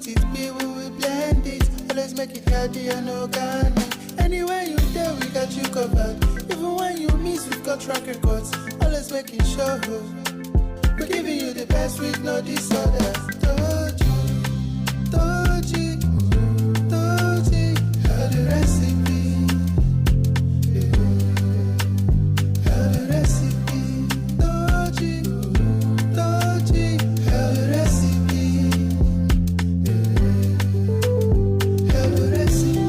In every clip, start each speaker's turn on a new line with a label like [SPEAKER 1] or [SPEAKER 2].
[SPEAKER 1] fruit it be, we will blend it. Always make it healthy and organic. Anywhere you there, we got you covered. Even when you miss, we've got track records. Always making sure we're giving you the best with no disorders. Toji, how the recipe. How the recipe. Toji, how the recipe. How the recipe.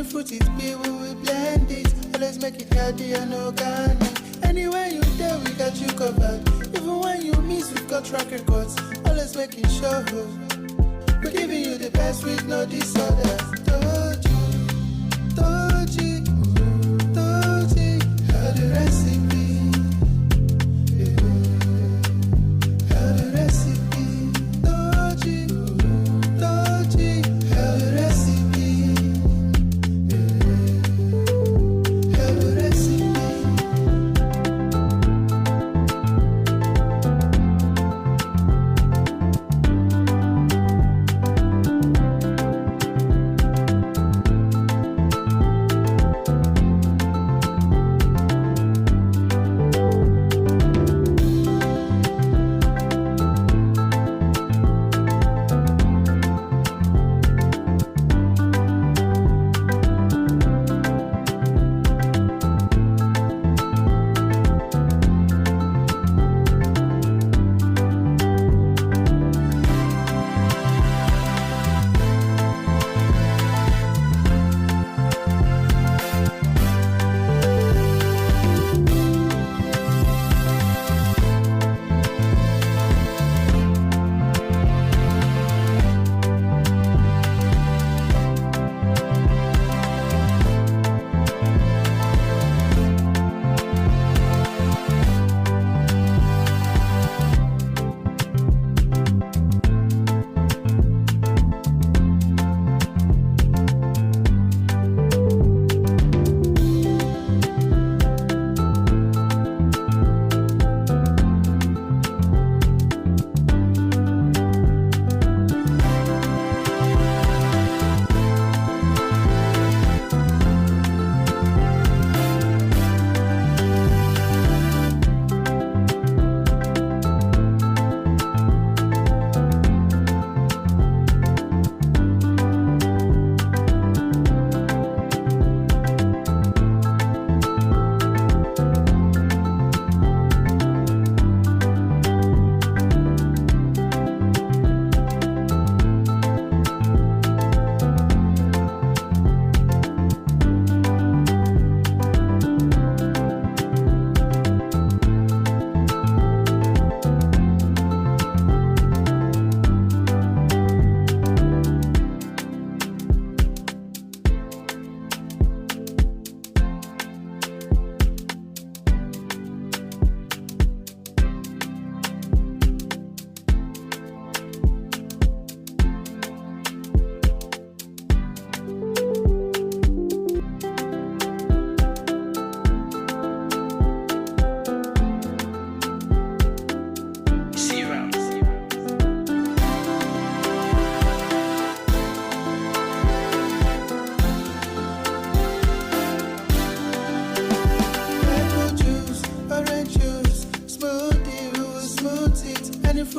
[SPEAKER 1] Fruit it be, we will blend it. Always make it healthy and organic. Anywhere you there, we got you covered. Even when you miss, we've got track records. Always making sure we're giving you the best with no disorders. Toji, how the recipe. How the recipe. Toji, how the recipe.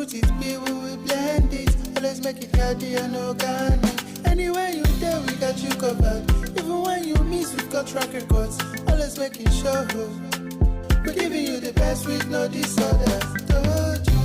[SPEAKER 1] put it be when we blend it. Always make it healthy and organic. Anywhere you there, we got you covered. Even when you miss, we've got track records. Always making sure we're giving you the best with no disorders. Told you,